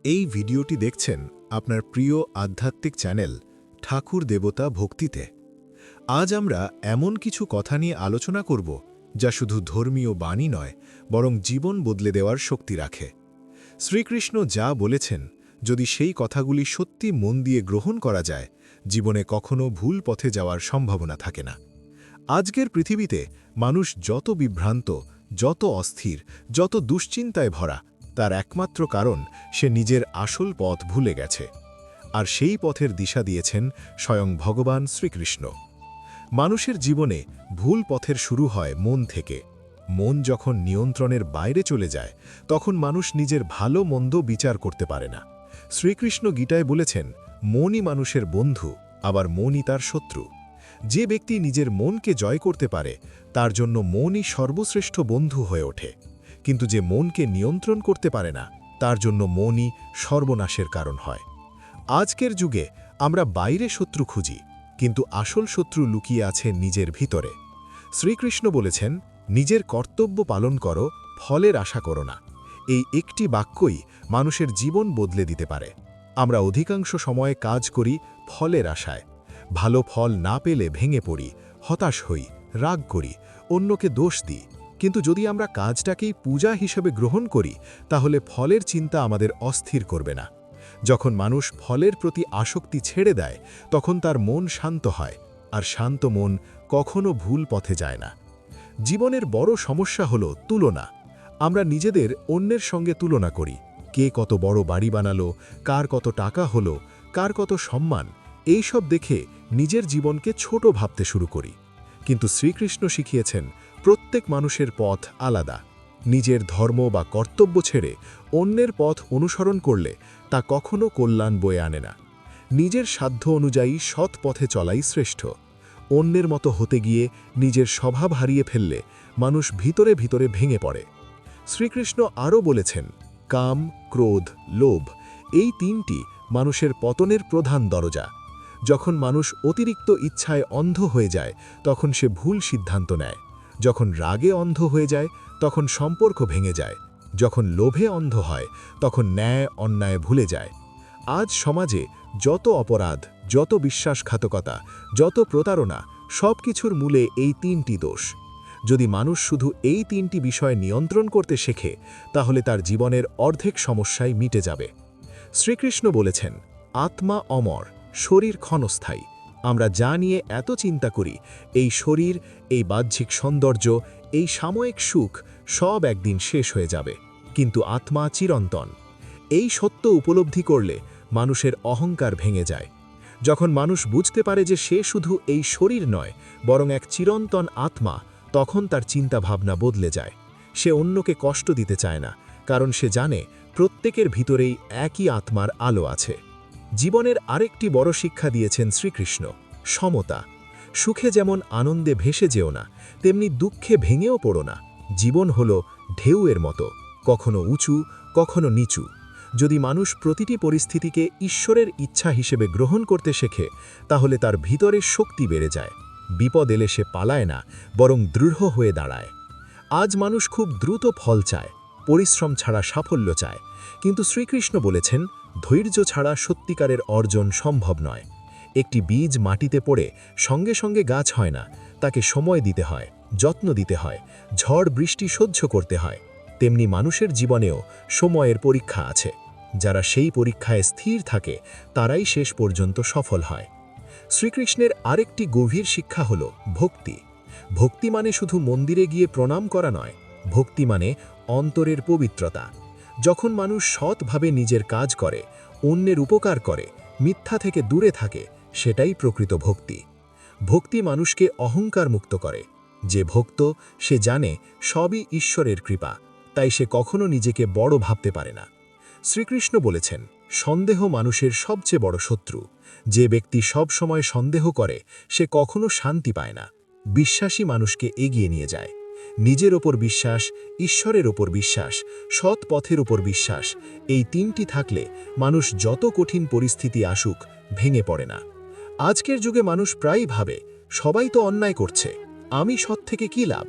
এই ভিডিওটি দেখছেন আপনার প্রিয় আধ্যাত্মিক চ্যানেল ঠাকুর দেবতা ভক্তিতে। আজ আমরা এমন কিছু কথা নিয়ে আলোচনা করব যা শুধু ধর্মীয় বাণী নয়, বরং জীবন বদলে দেওয়ার শক্তি রাখে। শ্রীকৃষ্ণ যা বলেছেন, যদি সেই কথাগুলি সত্যি মন দিয়ে গ্রহণ করা যায়, জীবনে কখনো ভুল পথে যাওয়ার সম্ভাবনা থাকে না। আজকের পৃথিবীতে মানুষ যত বিভ্রান্ত, যত অস্থির, যত দুশ্চিন্তায় ভরা, তার একমাত্র কারণ সে নিজের আসল পথ ভুলে গেছে। আর সেই পথের দিশা দিয়েছেন স্বয়ং ভগবান শ্রীকৃষ্ণ। মানুষের জীবনে ভুল পথের শুরু হয় মন থেকে। মন যখন নিয়ন্ত্রণের বাইরে চলে যায়, তখন মানুষ নিজের ভালো মন্দ বিচার করতে পারে না। শ্রীকৃষ্ণ গীতায় বলেছেন, মনই মানুষের বন্ধু, আবার মনই তার শত্রু। যে ব্যক্তি নিজের মনকে জয় করতে পারে, তার জন্য মনই সর্বশ্রেষ্ঠ বন্ধু হয়ে ওঠে। কিন্তু যে মনকে নিয়ন্ত্রণ করতে পারে না, তার জন্য মনই সর্বনাশের কারণ হয়। আজকের যুগে আমরা বাইরে শত্রু খুঁজি, কিন্তু আসল শত্রু লুকিয়ে আছে নিজের ভিতরে। শ্রীকৃষ্ণ বলেছেন, নিজের কর্তব্য পালন করো, ফলের আশা করো না। এই একটি বাক্যই মানুষের জীবন বদলে দিতে পারে। আমরা অধিকাংশ সময়ে কাজ করি ফলের আশায়। ভালো ফল না পেলে ভেঙে পড়ি, হতাশ হই, রাগ করি, অন্যকে দোষ দিই। কিন্তু যদি আমরা কাজটাকেই পূজা হিসেবে গ্রহণ করি, তাহলে ফলের চিন্তা আমাদের অস্থির করবে না। যখন মানুষ ফলের প্রতি আসক্তি ছেড়ে দেয়, তখন তার মন শান্ত হয়, আর শান্ত মন কখনো ভুল পথে যায় না। জীবনের বড় সমস্যা হলো তুলনা। আমরা নিজেদের অন্যের সঙ্গে তুলনা করি। কে কত বড় বাড়ি বানালো, কার কত টাকা হলো, কার কত সম্মান, এইসব দেখে নিজের জীবনকে ছোট ভাবতে শুরু করি। কিন্তু শ্রীকৃষ্ণ শিখিয়েছেন, প্রত্যেক মানুষের পথ আলাদা। নিজের ধর্ম বা কর্তব্য ছেড়ে অন্যের পথ অনুসরণ করলে তা কখনো কল্যাণ বয়ে আনে না। নিজের সাধ্য অনুযায়ী সৎ পথে চলাই শ্রেষ্ঠ। অন্যের মতো হতে গিয়ে নিজের স্বভাব হারিয়ে ফেললে মানুষ ভিতরে ভিতরে ভেঙে পড়ে। শ্রীকৃষ্ণ আরও বলেছেন, কাম, ক্রোধ, লোভ, এই তিনটি মানুষের পতনের প্রধান দরজা। যখন মানুষ অতিরিক্ত ইচ্ছায় অন্ধ হয়ে যায়, তখন সে ভুল সিদ্ধান্ত নেয়। যখন রাগে অন্ধ হয়ে যায়, তখন সম্পর্ক ভেঙে যায়। যখন লোভে অন্ধ হয়, তখন ন্যায় অন্যায় ভুলে যায়। আজ সমাজে যত অপরাধ, যত বিশ্বাসঘাতকতা, যত প্রতারণা, সব কিছুর মূলে এই তিনটি দোষ। যদি মানুষ শুধু এই তিনটি বিষয় নিয়ন্ত্রণ করতে শেখে, তাহলে তার জীবনের অর্ধেক সমস্যাই মিটে যাবে। শ্রীকৃষ্ণ বলেছেন, আত্মা অমর, শরীর ক্ষণস্থায়ী। আমরা যা নিয়ে এত চিন্তা করি, এই শরীর, এই বাহ্যিক সৌন্দর্য, এই সাময়িক সুখ, সব একদিন শেষ হয়ে যাবে, কিন্তু আত্মা চিরন্তন। এই সত্য উপলব্ধি করলে মানুষের অহংকার ভেঙে যায়। যখন মানুষ বুঝতে পারে যে সে শুধু এই শরীর নয়, বরং এক চিরন্তন আত্মা, তখন তার চিন্তা ভাবনা বদলে যায়। সে অন্যকে কষ্ট দিতে চায় না, কারণ সে জানে প্রত্যেকের ভিতরেই একই আত্মার আলো আছে। জীবনের আরেকটি বড় শিক্ষা দিয়েছেন শ্রীকৃষ্ণ, সমতা। সুখে যেমন আনন্দে ভেসে যেও না, তেমনি দুঃখে ভেঙেও পড়ো না। জীবন হলো ঢেউয়ের মতো, কখনো উঁচু, কখনো নিচু। যদি মানুষ প্রতিটি পরিস্থিতিকে ঈশ্বরের ইচ্ছা হিসেবে গ্রহণ করতে শেখে, তাহলে তার ভিতরে শক্তি বেড়ে যায়। বিপদ এলে সে পালায় না, বরং দৃঢ় হয়ে দাঁড়ায়। আজ মানুষ খুব দ্রুত ফল চায়, পরিশ্রম ছাড়া সাফল্য চায়। কিন্তু শ্রীকৃষ্ণ বলেছেন, ধৈর্য ছাড়া সত্যিকারের অর্জন সম্ভব নয়। একটি বীজ মাটিতে পড়ে সঙ্গে সঙ্গে গাছ হয় না, তাকে সময় দিতে হয়, যত্ন দিতে হয়, ঝড় বৃষ্টি সহ্য করতে হয়। তেমনি মানুষের জীবনেও সময়ের পরীক্ষা আছে। যারা সেই পরীক্ষায় স্থির থাকে, তারাই শেষ পর্যন্ত সফল হয়। শ্রীকৃষ্ণের আরেকটি গভীর শিক্ষা হল ভক্তি। ভক্তি মানে শুধু মন্দিরে গিয়ে প্রণাম করা নয়, ভক্তি মানে অন্তরের পবিত্রতা। যখন মানুষ সৎভাবে নিজের কাজ করে, অন্যের উপকার করে, মিথ্যা থেকে দূরে থাকে, সেটাই প্রকৃত ভক্তি। ভক্তি মানুষকে অহংকার মুক্ত করে। যে ভক্ত, সে জানে সবই ঈশ্বরের কৃপা, তাই সে কখনো নিজেকে বড় ভাবতে পারে না। শ্রীকৃষ্ণ বলেছেন, সন্দেহ মানুষের সবচেয়ে বড় শত্রু। যে ব্যক্তি সব সময় সন্দেহ করে, সে কখনো শান্তি পায় না। বিশ্বাসী মানুষকে এগিয়ে নিয়ে যায়। নিজের ওপর বিশ্বাস, ঈশ্বরের ওপর বিশ্বাস, সৎ পথের ওপর বিশ্বাস, এই তিনটি থাকলে মানুষ যত কঠিন পরিস্থিতি আসুক, ভেঙে পড়ে না। আজকের যুগে মানুষ প্রায়ই ভাবে, সবাই তো অন্যায় করছে, আমি সৎ থেকে কী লাভ?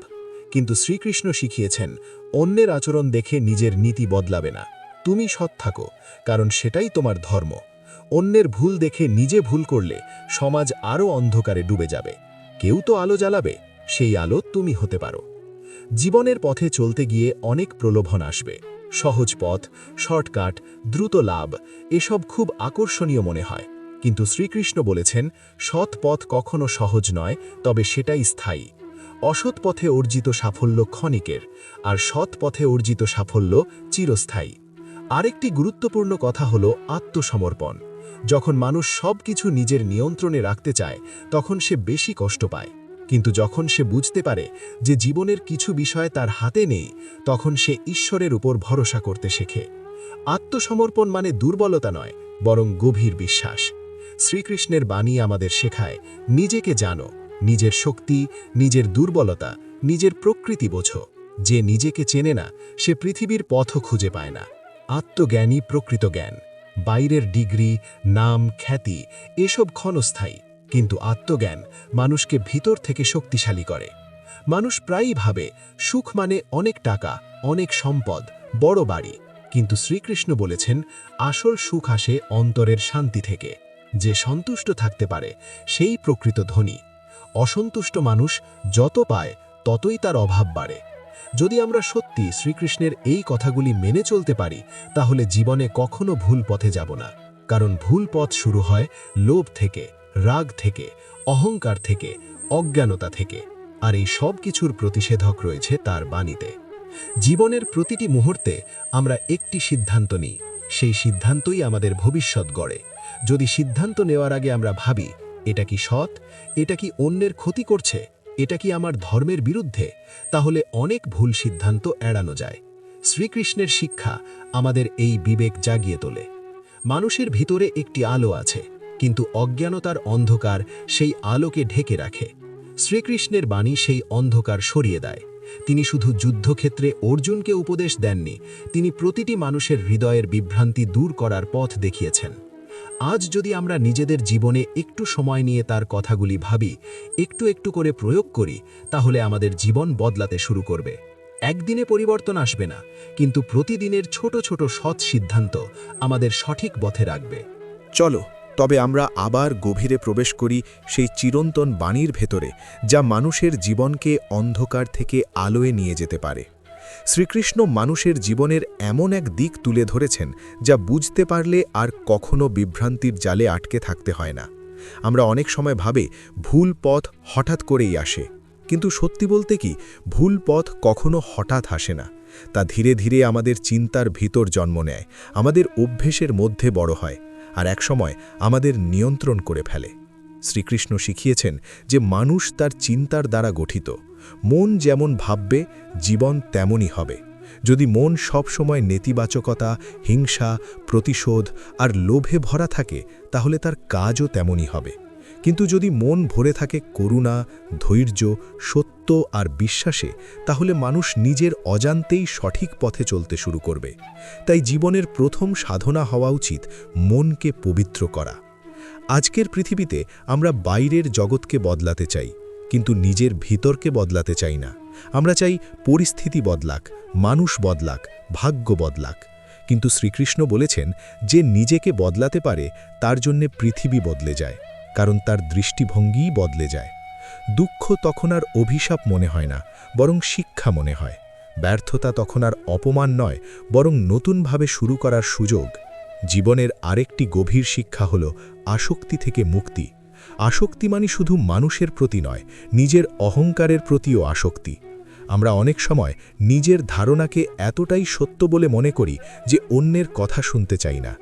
কিন্তু শ্রীকৃষ্ণ শিখিয়েছেন, অন্যের আচরণ দেখে নিজের নীতি বদলাবে না। তুমি সৎ থাকো, কারণ সেটাই তোমার ধর্ম। অন্যের ভুল দেখে নিজে ভুল করলে সমাজ আরও অন্ধকারে ডুবে যাবে। কেউ তো আলো জ্বালাবে, সেই আলো তুমি হতে পারো। জীবনের পথে চলতে গিয়ে অনেক প্রলোভন আসবে। সহজ পথ, শর্টকাট, দ্রুত লাভ, এসব খুব আকর্ষণীয় মনে হয়। কিন্তু শ্রীকৃষ্ণ বলেছেন, সৎ পথ কখনো সহজ নয়, তবে সেটাই স্থায়ী। অসৎ পথে অর্জিত সাফল্য ক্ষণিকের, আর সৎ পথে অর্জিত সাফল্য চিরস্থায়ী। আরেকটি গুরুত্বপূর্ণ কথা হলো আত্মসমর্পণ। যখন মানুষ সবকিছু নিজের নিয়ন্ত্রণে রাখতে চায়, তখন সে বেশি কষ্ট পায়। কিন্তু যখন সে বুঝতে পারে যে জীবনের কিছু বিষয় তার হাতে নেই, তখন সে ঈশ্বরের উপর ভরসা করতে শেখে। আত্মসমর্পণ মানে দুর্বলতা নয়, বরং গভীর বিশ্বাস। শ্রীকৃষ্ণের বাণী আমাদের শেখায়, নিজেকে জানো, নিজের শক্তি, নিজের দুর্বলতা, নিজের প্রকৃতি বোঝো। যে নিজেকে চেনে না, সে পৃথিবীর পথও খুঁজে পায় না। আত্মজ্ঞানই প্রকৃত জ্ঞান। বাইরের ডিগ্রি, নাম, খ্যাতি এসব ক্ষণস্থায়ী, কিন্তু আত্মজ্ঞান মানুষকে ভিতর থেকে শক্তিশালী করে। মানুষ প্রায়ই ভাবে সুখ মানে অনেক টাকা, অনেক সম্পদ, বড় বাড়ি। কিন্তু শ্রীকৃষ্ণ বলেছেন, আসল সুখ আসে অন্তরের শান্তি থেকে। যে সন্তুষ্ট থাকতে পারে সেই প্রকৃত ধনী। অসন্তুষ্ট মানুষ যত পায় ততই তার অভাব বাড়ে। যদি আমরা সত্যি শ্রীকৃষ্ণের এই কথাগুলি মেনে চলতে পারি, তাহলে জীবনে কখনো ভুল পথে যাব না। কারণ ভুল পথ শুরু হয় লোভ থেকে, রাগ থেকে, অহংকার থেকে, অজ্ঞানতা থেকে। আর এই সব কিছুর প্রতিষেধক রয়েছে তার বাণীতে। জীবনের প্রতিটি মুহূর্তে আমরা একটি সিদ্ধান্ত নিই, সেই সিদ্ধান্তই আমাদের ভবিষ্যৎ গড়ে। যদি সিদ্ধান্ত নেওয়ার আগে আমরা ভাবি, এটা কি সৎ, এটা কি অন্যের ক্ষতি করছে, এটা কি আমার ধর্মের বিরুদ্ধে, তাহলে অনেক ভুল সিদ্ধান্ত এড়ানো যায়। শ্রীকৃষ্ণের শিক্ষা আমাদের এই বিবেক জাগিয়ে তোলে। মানুষের ভিতরে একটি আলো আছে, কিন্তু অজ্ঞানতার অন্ধকার সেই আলোকে ঢেকে রাখে। শ্রীকৃষ্ণের বাণী সেই অন্ধকার সরিয়ে দেয়। তিনি শুধু যুদ্ধক্ষেত্রে অর্জুনকে উপদেশ দেননি, তিনি প্রতিটি মানুষের হৃদয়ের বিভ্রান্তি দূর করার পথ দেখিয়েছেন। আজ যদি আমরা নিজেদের জীবনে একটু সময় নিয়ে তার কথাগুলি ভাবি, একটু একটু করে প্রয়োগ করি, তাহলে আমাদের জীবন বদলাতে শুরু করবে। একদিনে পরিবর্তন আসবে না, কিন্তু প্রতিদিনের ছোট ছোট সৎ সিদ্ধান্ত আমাদের সঠিক পথে রাখবে। চলো তবে আমরা আবার গভীরে প্রবেশ করি সেই চিরন্তন বাণীর ভেতরে, যা মানুষের জীবনকে অন্ধকার থেকে আলোয় নিয়ে যেতে পারে। শ্রীকৃষ্ণ মানুষের জীবনের এমন এক দিক তুলে ধরেছেন, যা বুঝতে পারলে আর কখনো বিভ্রান্তির জালে আটকে থাকতে হয় না। আমরা অনেক সময় ভাবে ভুল পথ হঠাৎ করেই আসে, কিন্তু সত্যি বলতে কি, ভুল পথ কখনো হঠাৎ আসে না। তা ধীরে ধীরে আমাদের চিন্তার ভিতর জন্ম নেয়, আমাদের অভ্যেসের মধ্যে বড় হয়, আর একসময় আমাদের নিয়ন্ত্রণ করে ফেলে। শ্রীকৃষ্ণ শিখিয়েছেন যে মানুষ তার চিন্তার দ্বারা গঠিত। মন যেমন ভাববে, জীবন তেমনই হবে। যদি মন সব সময় নেতিবাচকতা, হিংসা, প্রতিশোধ আর লোভে ভরা থাকে, তাহলে তার কাজও তেমনই হবে। কিন্তু যদি মন ভরে থাকে করুণা, ধৈর্য, সত্য আর বিশ্বাসে, তাহলে মানুষ নিজের অজান্তেই সঠিক পথে চলতে শুরু করবে। তাই জীবনের প্রথম সাধনা হওয়া উচিত মনকে পবিত্র করা। আজকের পৃথিবীতে আমরা বাইরের জগৎকে বদলাতে চাই, কিন্তু নিজের ভিতরকে বদলাতে চাই না। আমরা চাই পরিস্থিতি বদলাক, মানুষ বদলাক, ভাগ্য বদলাক। কিন্তু শ্রীকৃষ্ণ বলেছেন, যে নিজেকে বদলাতে পারে তার জন্যে পৃথিবী বদলে যায়, কারণ তার দৃষ্টিভঙ্গিই বদলে যায়। দুঃখ তখন আর অভিশাপ মনে হয় না, বরং শিক্ষা মনে হয়। ব্যর্থতা তখন আর অপমান নয়, বরং নতুনভাবে শুরু করার সুযোগ। জীবনের আরেকটি গভীর শিক্ষা হল আসক্তি থেকে মুক্তি। আসক্তি মানে শুধু মানুষের প্রতি নয়, নিজের অহংকারের প্রতিও আসক্তি। আমরা অনেক সময় নিজের ধারণাকে এতটাই সত্য বলে মনে করি যে অন্যের কথা শুনতে চাই না।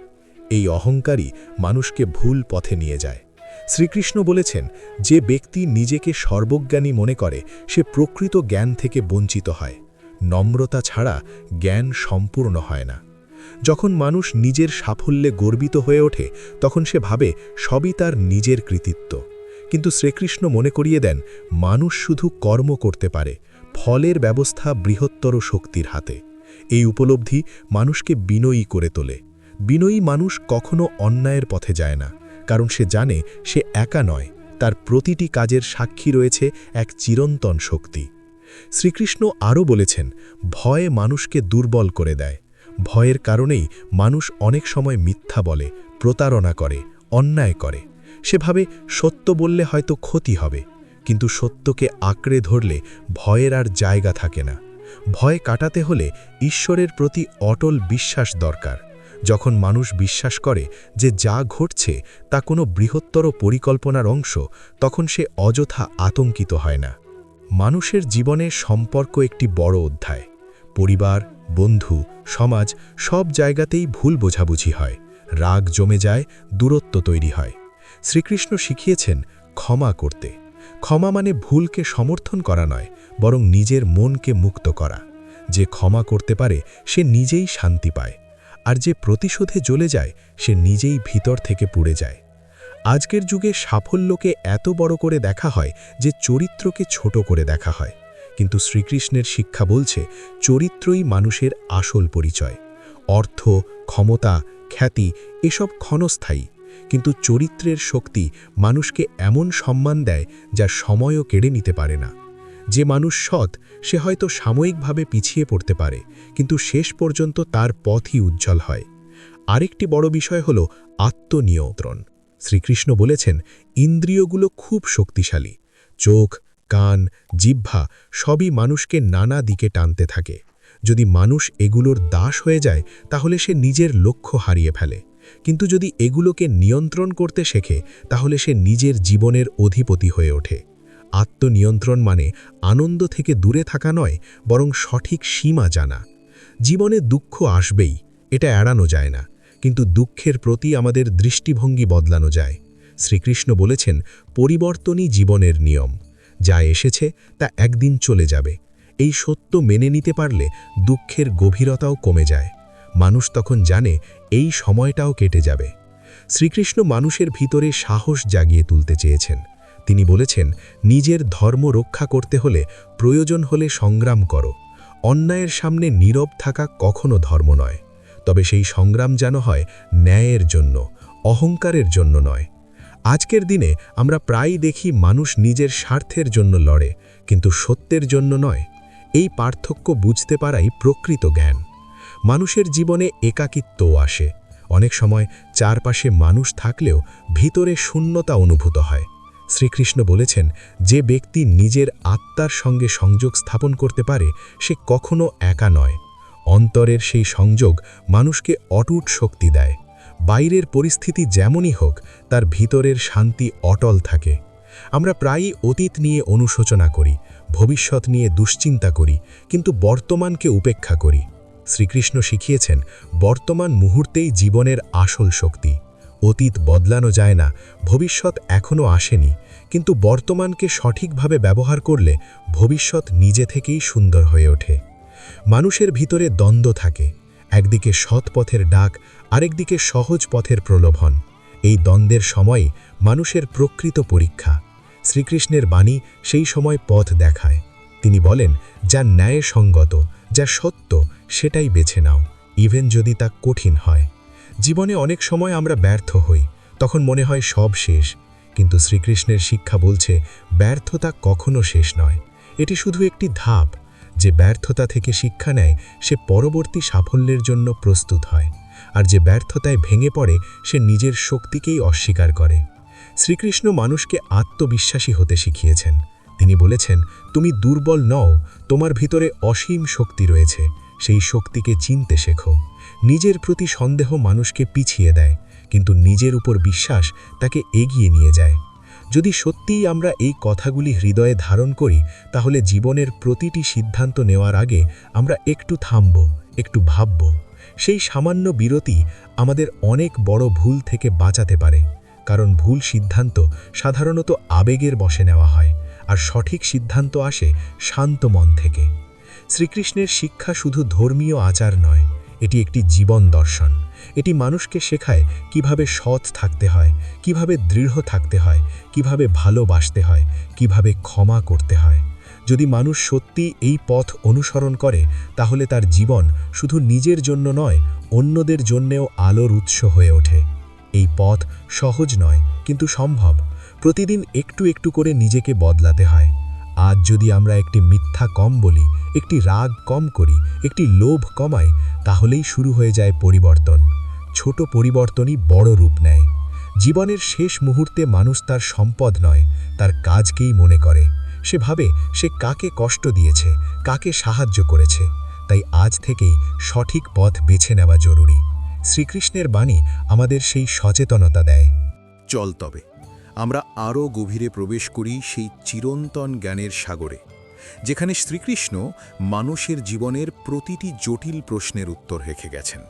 এই অহংকারই মানুষকে ভুল পথে নিয়ে যায়। শ্রীকৃষ্ণ বলেছেন, যে ব্যক্তি নিজেকে সর্বজ্ঞানী মনে করে সে প্রকৃত জ্ঞান থেকে বঞ্চিত হয়। নম্রতা ছাড়া জ্ঞান সম্পূর্ণ হয় না। যখন মানুষ নিজের সাফল্যে গর্বিত হয়ে ওঠে, তখন সে ভাবে সবই তার নিজের কৃতিত্ব। কিন্তু শ্রীকৃষ্ণ মনে করিয়ে দেন, মানুষ শুধু কর্ম করতে পারে, ফলের ব্যবস্থা বৃহত্তর শক্তির হাতে। এই উপলব্ধি মানুষকে বিনয়ী করে তোলে। বিনয়ী মানুষ কখনো অন্যায়ের পথে যায় না, কারণ সে জানে সে একা নয়, তার প্রতিটি কাজের সাক্ষী রয়েছে এক চিরন্তন শক্তি। শ্রীকৃষ্ণ আরও বলেছেন, ভয় মানুষকে দুর্বল করে দেয়। ভয়ের কারণেই মানুষ অনেক সময় মিথ্যা বলে, প্রতারণা করে, অন্যায় করে। সে ভাবে সত্য বললে হয়তো ক্ষতি হবে, কিন্তু সত্যকে আঁকড়ে ধরলে ভয়ের আর জায়গা থাকে না। ভয় কাটাতে হলে ঈশ্বরের প্রতি অটল বিশ্বাস দরকার। যখন মানুষ বিশ্বাস করে যে যা ঘটছে তা কোনো বৃহত্তর পরিকল্পনার অংশ, তখন সে অযথা আতঙ্কিত হয় না। মানুষের জীবনে সম্পর্ক একটি বড় অধ্যায়। পরিবার, বন্ধু, সমাজ সব জায়গাতেই ভুল বোঝাবুঝি হয়, রাগ জমে যায়, দূরত্ব তৈরি হয়। শ্রীকৃষ্ণ শিখিয়েছেন ক্ষমা করতে। ক্ষমা মানে ভুলকে সমর্থন করা নয়, বরং নিজের মনকে মুক্ত করা। যে ক্ষমা করতে পারে সে নিজেই শান্তি পায়, আর যে প্রতিশোধে জ্বলে যায় সে নিজেই ভিতর থেকে পুড়ে যায়। আজকের যুগে সাফল্যকে এত বড় করে দেখা হয় যে চরিত্রকে ছোট করে দেখা হয়, কিন্তু শ্রীকৃষ্ণের শিক্ষা বলছে চরিত্রই মানুষের আসল পরিচয়। অর্থ, ক্ষমতা, খ্যাতি এসব ক্ষণস্থায়ী, কিন্তু চরিত্রের শক্তি মানুষকে এমন সম্মান দেয় যা সময়ও কেড়ে নিতে পারে না। যে মানুষ সৎ সে হয়তো সাময়িকভাবে পিছিয়ে পড়তে পারে, কিন্তু শেষ পর্যন্ত তার পথই উজ্জ্বল হয়। আরেকটি বড় বিষয় হল আত্মনিয়ন্ত্রণ। শ্রীকৃষ্ণ বলেছেন ইন্দ্রিয়গুলো খুব শক্তিশালী। চোখ, কান, জিহ্বা সবই মানুষকে নানা দিকে টানতে থাকে। যদি মানুষ এগুলোর দাস হয়ে যায় তাহলে সে নিজের লক্ষ্য হারিয়ে ফেলে, কিন্তু যদি এগুলোকে নিয়ন্ত্রণ করতে শেখে তাহলে সে নিজের জীবনের অধিপতি হয়ে ওঠে। আত্মনিয়ন্ত্রণ মানে আনন্দ থেকে দূরে থাকা নয়, বরং সঠিক সীমা জানা। জীবনে দুঃখ আসবেই, এটা এড়ানো যায় না, কিন্তু দুঃখের প্রতি আমাদের দৃষ্টিভঙ্গি বদলানো যায়। শ্রীকৃষ্ণ বলেছেন পরিবর্তনই জীবনের নিয়ম। যা এসেছে তা একদিন চলে যাবে। এই সত্য মেনে নিতে পারলে দুঃখের গভীরতাও কমে যায়। মানুষ তখন জানে এই সময়টাও কেটে যাবে। শ্রীকৃষ্ণ মানুষের ভিতরে সাহস জাগিয়ে তুলতে চেয়েছেন। তিনি বলেছেন নিজের ধর্ম রক্ষা করতে হলে প্রয়োজন হলে সংগ্রাম করো। অন্যায়ের সামনে নীরব থাকা কখনো ধর্ম নয়, তবে সেই সংগ্রাম যেন হয় ন্যায়ের জন্য, অহংকারের জন্য নয়। আজকের দিনে আমরা প্রায়ই দেখি মানুষ নিজের স্বার্থের জন্য লড়ে, কিন্তু সত্যের জন্য নয়। এই পার্থক্য বুঝতে পারাই প্রকৃত জ্ঞান। মানুষের জীবনে একাকিত্বও আসে। অনেক সময় চারপাশে মানুষ থাকলেও ভিতরে শূন্যতা অনুভূত হয়। শ্রীকৃষ্ণ বলেছেন যে ব্যক্তি নিজের আত্মার সঙ্গে সংযোগ স্থাপন করতে পারে সে কখনো একা নয়। অন্তরের সেই সংযোগ মানুষকে অটুট শক্তি দেয়। বাইরের পরিস্থিতি যেমনই হোক, তার ভিতরের শান্তি অটল থাকে। আমরা প্রায়ই অতীত নিয়ে অনুশোচনা করি, ভবিষ্যৎ নিয়ে দুশ্চিন্তা করি, কিন্তু বর্তমানকে উপেক্ষা করি। শ্রীকৃষ্ণ শিখিয়েছেন বর্তমান মুহূর্তেই জীবনের আসল শক্তি। অতীত বদলানো যায় না, ভবিষ্যৎ এখনও আসেনি, কিন্তু বর্তমানকে সঠিকভাবে ব্যবহার করলে ভবিষ্যৎ নিজে থেকেই সুন্দর হয়ে ওঠে। মানুষের ভিতরে দ্বন্দ্ব থাকে, একদিকে সৎ পথের ডাক, আরেকদিকে সহজ পথের প্রলোভন। এই দ্বন্দ্বের সময়ই মানুষের প্রকৃত পরীক্ষা। শ্রীকৃষ্ণের বাণী সেই সময় পথ দেখায়। তিনি বলেন যা ন্যায়সঙ্গত, যা সত্য সেটাই বেছে নাও, ইভেন যদি তা কঠিন হয়। জীবনে অনেক সময় আমরা ব্যর্থ হই, তখন মনে হয় সব শেষ, কিন্তু শ্রীকৃষ্ণের শিক্ষা বলছে ব্যর্থতা কখনো শেষ নয়, এটি শুধু একটি ধাপ। যে ব্যর্থতা থেকে শিক্ষা নেয় সে পরবর্তী সাফল্যের জন্য প্রস্তুত হয়, আর যে ব্যর্থতায় ভেঙে পড়ে সে নিজের শক্তিকেই অস্বীকার করে। শ্রীকৃষ্ণ মানুষকে আত্মবিশ্বাসী হতে শিখিয়েছেন। তিনি বলেছেন তুমি দুর্বল নও, তোমার ভিতরে অসীম শক্তি রয়েছে, সেই শক্তিকে চিনতে শেখো। নিজের প্রতি সন্দেহ মানুষকে পিছিয়ে দেয়, কিন্তু নিজের উপর বিশ্বাস তাকে এগিয়ে নিয়ে যায়। যদি সত্যিই আমরা এই কথাগুলি হৃদয়ে ধারণ করি, তাহলে জীবনের প্রতিটি সিদ্ধান্ত নেওয়ার আগে আমরা একটু থামব, একটু ভাবব। সেই সামান্য বিরতি আমাদের অনেক বড় ভুল থেকে বাঁচাতে পারে, কারণ ভুল সিদ্ধান্ত সাধারণত আবেগের বশে নেওয়া হয়, আর সঠিক সিদ্ধান্ত আসে শান্ত মন থেকে। শ্রীকৃষ্ণের শিক্ষা শুধু ধর্মীয় আচার নয়, এটি একটি জীবন দর্শন। এটি মানুষকে শেখায় কিভাবে সৎ থাকতে হয়, কিভাবে দৃঢ় থাকতে হয়, কিভাবে ভালোবাসতে হয়, কিভাবে ক্ষমা করতে হয়। যদি মানুষ সত্যি এই পথ অনুসরণ করে, তাহলে তার জীবন শুধু নিজের জন্য নয়, অন্যদের জন্যেও আলোর উৎস হয়ে ওঠে। এই পথ সহজ নয়, কিন্তু সম্ভব। প্রতিদিন একটু একটু করে নিজেকে বদলাতে হয়। আজ যদি আমরা একটি মিথ্যা কম বলি, একটি রাগ কম করি, একটি লোভ কমাই, তাহলেই শুরু হয়ে যায় পরিবর্তন। ছোট পরিবর্তনই বড় রূপ নেয়। জীবনের শেষ মুহূর্তে মানুষ তার সম্পদ নয়, তার কাজকেই মনে করে। সে ভাবে সে কাকে কষ্ট দিয়েছে, কাকে সাহায্য করেছে। তাই আজ থেকেই সঠিক পথ বেছে নেওয়া জরুরি। শ্রীকৃষ্ণের বাণী আমাদের সেই সচেতনতা দেয়। চল তবে আমরা আরও গভীরে প্রবেশ করি সেই চিরন্তন জ্ঞানের সাগরে, যেখানে শ্রীকৃষ্ণ মানুষের জীবনের প্রতিটি জটিল প্রশ্নের উত্তর রেখে গেছেন।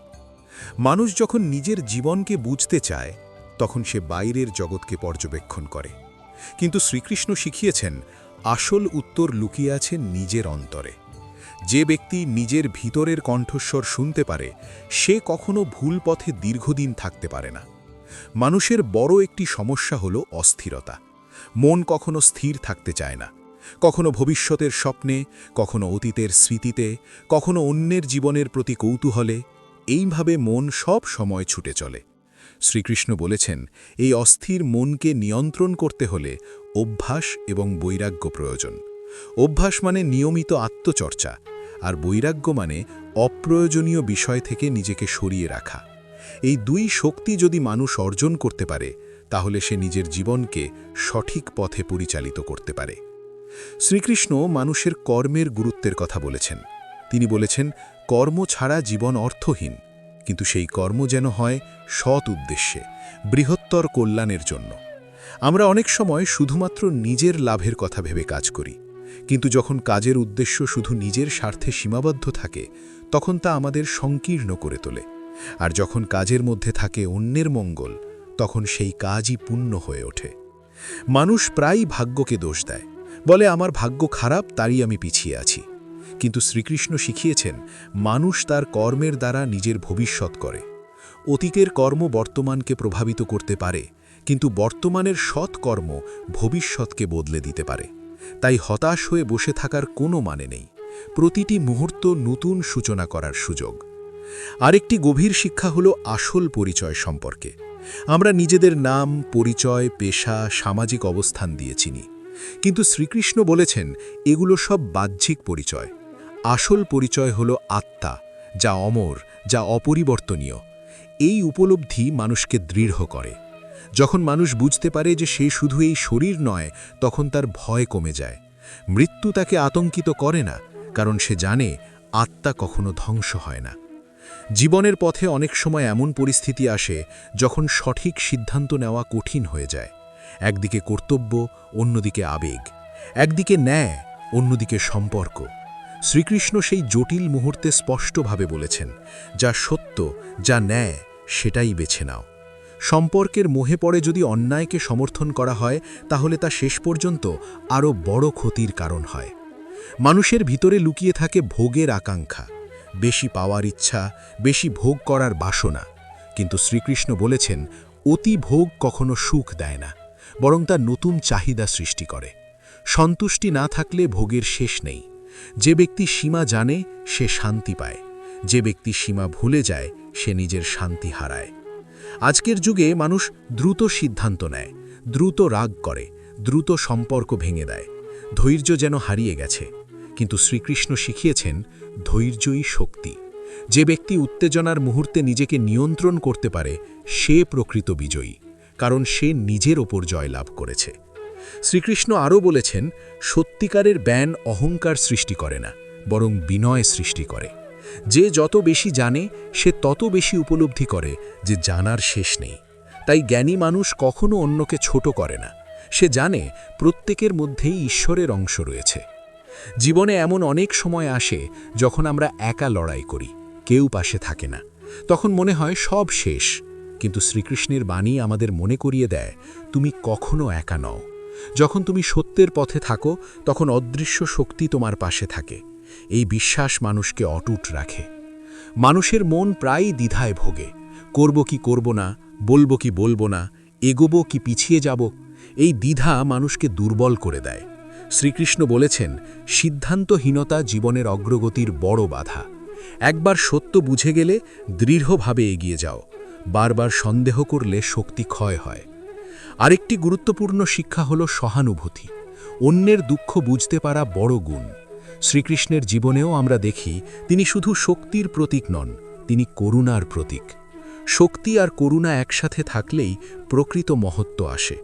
মানুষ যখন নিজের জীবনকে বুঝতে চায়, তখন সে বাইরের জগৎকে পর্যবেক্ষণ করে। কিন্তু শ্রীকৃষ্ণ শিখিয়েছেন আসল উত্তর লুকিয়ে আছে নিজের অন্তরে। যে ব্যক্তি নিজের ভিতরের কণ্ঠস্বর শুনতে পারে, সে কখনো ভুল পথে দীর্ঘদিন থাকতে পারে না। মানুষের বড় একটি সমস্যা হলো অস্থিরতা। মন কখনো স্থির থাকতে চায় না, কখনো ভবিষ্যতের স্বপ্নে, কখনো অতীতের স্মৃতিতে, কখনো অন্যের জীবনের প্রতি কৌতূহলে। এইভাবে মন সব সময় ছুটে চলে। শ্রীকৃষ্ণ বলেছেন, এই অস্থির মনকে নিয়ন্ত্রণ করতে হলে অভ্যাস এবং বৈরাগ্য প্রয়োজন। অভ্যাস মানে নিয়মিত আত্মচর্চা, আর বৈরাগ্য মানে অপ্রয়োজনীয় বিষয় থেকে নিজেকে সরিয়ে রাখা। এই দুই শক্তি যদি মানুষ অর্জন করতে পারে, তাহলে সে নিজের জীবনকে সঠিক পথে পরিচালিত করতে পারে। শ্রীকৃষ্ণ মানুষের কর্মের গুরুত্বের কথা বলেছেন। তিনি বলেছেন, কর্ম ছাড়া জীবন অর্থহীন, কিন্তু সেই কর্ম যেন হয় সৎ উদ্দেশ্যে, বৃহত্তর কল্যাণের জন্য। আমরা অনেক সময় শুধুমাত্র নিজের লাভের কথা ভেবে কাজ করি, কিন্তু যখন কাজের উদ্দেশ্য শুধু নিজের স্বার্থে সীমাবদ্ধ থাকে, তখন তা আমাদের সংকীর্ণ করে তোলে। আর যখন কাজের মধ্যে থাকে অন্যের মঙ্গল, তখন সেই কাজই পূর্ণ হয়ে ওঠে। মানুষ প্রায়ই ভাগ্যকে দোষ দেয়, বলে আমার ভাগ্য খারাপ, তাই আমি পিছিয়ে আছি। কিন্তু শ্রীকৃষ্ণ শিখিয়েছেন, মানুষ তার কর্মের দ্বারা নিজের ভবিষ্যৎ করে। অতীতের কর্ম বর্তমানকে প্রভাবিত করতে পারে, কিন্তু বর্তমানের সৎ কর্ম ভবিষ্যৎকে বদলে দিতে পারে। তাই হতাশ হয়ে বসে থাকার কোনো মানে নেই। প্রতিটি মুহূর্ত নতুন সূচনা করার সুযোগ। আরেকটি গভীর শিক্ষা হলো আসল পরিচয় সম্পর্কে। আমরা নিজেদের নাম, পরিচয়, পেশা, সামাজিক অবস্থান দিয়ে চিনি, কিন্তু শ্রীকৃষ্ণ বলেছেন এগুলো সব বাহ্যিক পরিচয়। আসল পরিচয় হলো আত্মা, যা অমর, যা অপরিবর্তনীয়। এই উপলব্ধি মানুষকে দৃঢ় করে। যখন মানুষ বুঝতে পারে যে সে শুধু এই শরীর নয়, তখন তার ভয় কমে যায়। মৃত্যু তাকে আতঙ্কিত করে না, কারণ সে জানে আত্মা কখনো ধ্বংস হয় না। জীবনের পথে অনেক সময় এমন পরিস্থিতি আসে যখন সঠিক সিদ্ধান্ত নেওয়া কঠিন হয়ে যায়। একদিকে কর্তব্য, অন্যদিকে আবেগ, একদিকে ন্যায়, অন্যদিকে সম্পর্ক। শ্রীকৃষ্ণ সেই জটিল মুহূর্তে স্পষ্টভাবে বলেছেন, যা সত্য, যা ন্যায়, সেটাই বেছে নাও। সম্পর্কের মোহে পড়ে যদি অন্যায়কে সমর্থন করা হয়, তাহলে তা শেষ পর্যন্ত আরও বড় ক্ষতির কারণ হয়। মানুষের ভিতরে লুকিয়ে থাকে ভোগের আকাঙ্ক্ষা, বেশি পাওয়ার ইচ্ছা, বেশি ভোগ করার বাসনা। কিন্তু শ্রীকৃষ্ণ বলেছেন, অতি ভোগ কখনো সুখ দেয় না, বরং তা নতুন চাহিদা সৃষ্টি করে। সন্তুষ্টি না থাকলে ভোগের শেষ নেই। যে ব্যক্তি সীমা জানে, সে শান্তি পায়। যে ব্যক্তি সীমা ভুলে যায়, সে নিজের শান্তি হারায়। আজকের যুগে মানুষ দ্রুত সিদ্ধান্ত নেয়, দ্রুত রাগ করে, দ্রুত সম্পর্ক ভেঙে দেয়। ধৈর্য যেন হারিয়ে গেছে। কিন্তু শ্রীকৃষ্ণ শিখিয়েছেন, ধৈর্যই শক্তি। যে ব্যক্তি উত্তেজনার মুহূর্তে নিজেকে নিয়ন্ত্রণ করতে পারে, সে প্রকৃত বিজয়ী, কারণ সে নিজের ওপর জয়লাভ করেছে। শ্রীকৃষ্ণ আরও বলেছেন, সত্যিকারের জ্ঞান অহংকার সৃষ্টি করে না, বরং বিনয় সৃষ্টি করে। যে যত বেশি জানে, সে তত বেশি উপলব্ধি করে যে জানার শেষ নেই। তাই জ্ঞানী মানুষ কখনো অন্যকে ছোট করে না। সে জানে প্রত্যেকের মধ্যেই ঈশ্বরের অংশ রয়েছে। জীবনে এমন অনেক সময় আসে যখন আমরা একা লড়াই করি, কেউ পাশে থাকে না। তখন মনে হয় সব শেষ। কিন্তু শ্রীকৃষ্ণের বাণী আমাদের মনে করিয়ে দেয়, তুমি কখনো একা নও। যখন তুমি সত্যের পথে থাকো, তখন অদৃশ্য শক্তি তোমার পাশে থাকে। এই বিশ্বাস মানুষকে অটুট রাখে। মানুষের মন প্রায়ই দ্বিধায় ভোগে, করব কি করব না, বলবো কি বলবো না, এগোবো কি পিছিয়ে যাব। এই দ্বিধা মানুষকে দুর্বল করে দেয়। শ্রীকৃষ্ণ বলেছেন, সিদ্ধান্তহীনতা জীবনের অগ্রগতির বড় বাধা। একবার সত্য বুঝে গেলে দৃঢ়ভাবে এগিয়ে যাও। বারবার সন্দেহ করলে শক্তি ক্ষয় হয়। আরেকটি গুরুত্বপূর্ণ শিক্ষা হল সহানুভূতি। অন্যের দুঃখ বুঝতে পারা বড় গুণ। শ্রীকৃষ্ণের জীবনেও আমরা দেখি তিনি শুধু শক্তির প্রতীক নন, তিনি করুণার প্রতীক। শক্তি আর করুণা একসাথে থাকলেই প্রকৃত মহত্ব আসে।